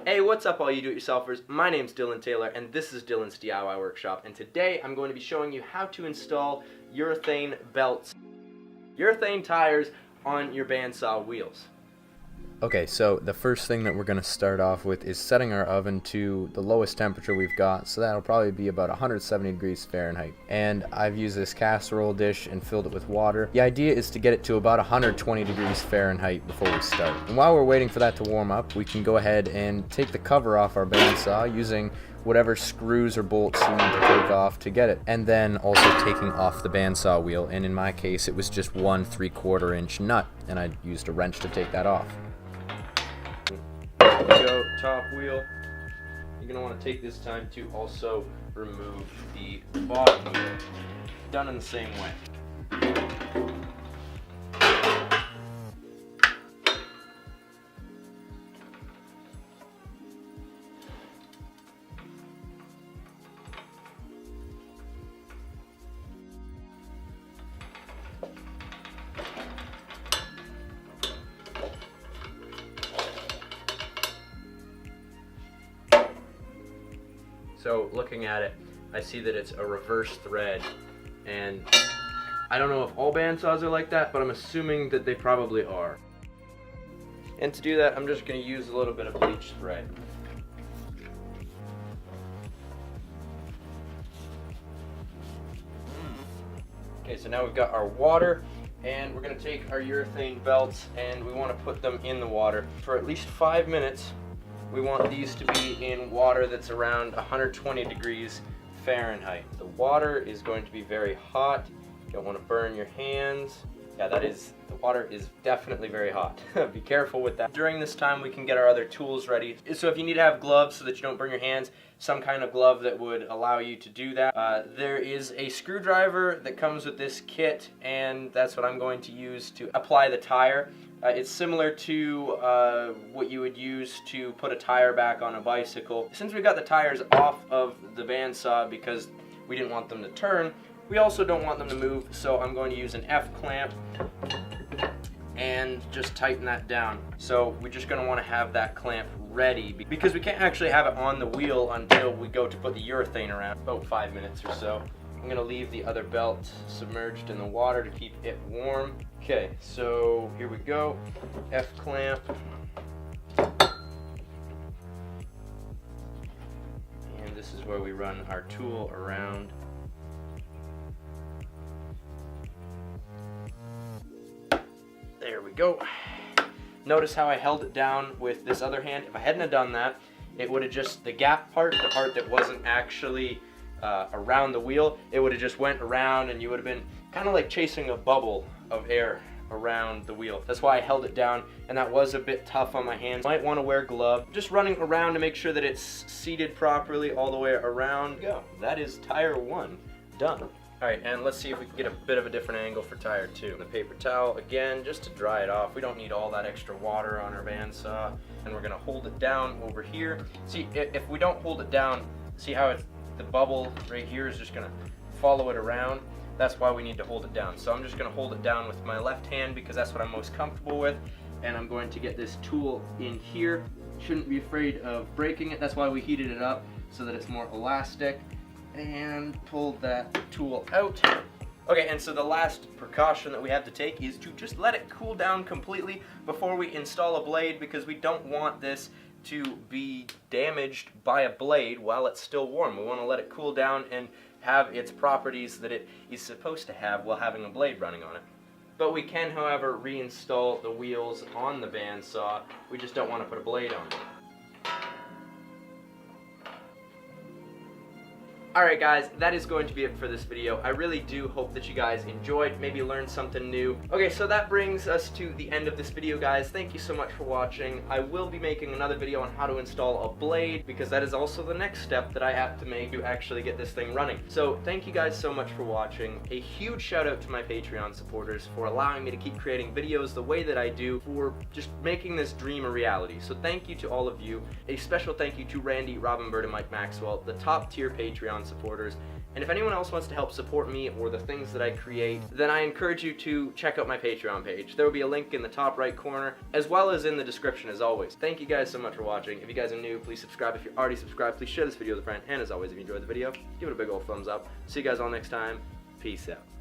Hey, what's up all you do-it-yourselfers? My name's Dylan Taylor and this is Dylan's DIY Workshop, and today I'm going to be showing you how to install urethane belts, urethane tires on your bandsaw wheels. Okay, so the first thing that we're going to start off with is setting our oven to the lowest temperature we've got, so that'll probably be about 170 degrees Fahrenheit. And I've used this casserole dish and filled it with water. The idea is to get it to about 120 degrees Fahrenheit before we start. And while we're waiting for that to warm up, we can go ahead and take the cover off our bandsaw using whatever screws or bolts you need to take off to get it, and then also taking off the bandsaw wheel, and in my case it was just 1 3/4 inch nut, and I used a wrench to take that off. Go top wheel. You're going to want to take this time to also remove the bottom wheel. Done in the same way. So looking at it, I see that it's a reverse thread, and I don't know if all bandsaws are like that, but I'm assuming that they probably are. And to do that, I'm just going to use a little bit of bleach thread. Okay, so now we've got our water, and we're going to take our urethane belts and we want to put them in the water for at least 5 minutes. We want these to be in water that's around 120 degrees Fahrenheit. The water is going to be very hot. You don't want to burn your hands. Yeah, the water is definitely very hot. Be careful with that. During this time, we can get our other tools ready. So if you need to have gloves so that you don't burn your hands, some kind of glove that would allow you to do that. There is a screwdriver that comes with this kit, and that's what I'm going to use to apply the tire. It's similar to what you would use to put a tire back on a bicycle. Since we got the tires off of the bandsaw because we didn't want them to turn, we also don't want them to move, so I'm going to use an F-clamp and just tighten that down. So we're just going to want to have that clamp ready because we can't actually have it on the wheel until we go to put the urethane around, about 5 minutes or so. I'm going to leave the other belt submerged in the water to keep it warm. Okay, so here we go. F-clamp. And this is where we run our tool around. There we go. Notice how I held it down with this other hand. If I hadn't have done that, it would have just, the gap part, the part that wasn't actually around the wheel, it would have just went around and you would have been kind of like chasing a bubble of air around the wheel. That's why I held it down, and that was a bit tough on my hands. Might want to wear gloves. Just running around to make sure that it's seated properly all the way around. Go. That is tire 1 done. Alright, and let's see if we can get a bit of a different angle for tire 2. The paper towel, again, just to dry it off. We don't need all that extra water on our bandsaw. And we're going to hold it down over here. See, if we don't hold it down, see how it's, the bubble right here is just going to follow it around? That's why we need to hold it down. So I'm just going to hold it down with my left hand because that's what I'm most comfortable with. And I'm going to get this tool in here. Shouldn't be afraid of breaking it. That's why we heated it up, so that it's more elastic. And pull that tool out. Okay, and so the last precaution that we have to take is to just let it cool down completely before we install a blade, because we don't want this to be damaged by a blade while it's still warm. We want to let it cool down and have its properties that it is supposed to have while having a blade running on it. But we can, however, reinstall the wheels on the bandsaw. We just don't want to put a blade on it. Alright guys, that is going to be it for this video. I really do hope that you guys enjoyed, maybe learned something new. Okay, so that brings us to the end of this video, guys. Thank you so much for watching. I will be making another video on how to install a blade, because that is also the next step that I have to make to actually get this thing running. So thank you guys so much for watching. A huge shout out to my Patreon supporters for allowing me to keep creating videos the way that I do, for just making this dream a reality. So thank you to all of you. A special thank you to Randy, Robin Bird, and Mike Maxwell, the top tier Patreon supporters. And if anyone else wants to help support me or the things that I create, then I encourage you to check out my Patreon page. There will be a link in the top right corner, as well as in the description as always. Thank you guys so much for watching. If you guys are new, please subscribe. If you're already subscribed, please share this video with a friend. And as always, if you enjoyed the video, give it a big old thumbs up. See you guys all next time. Peace out.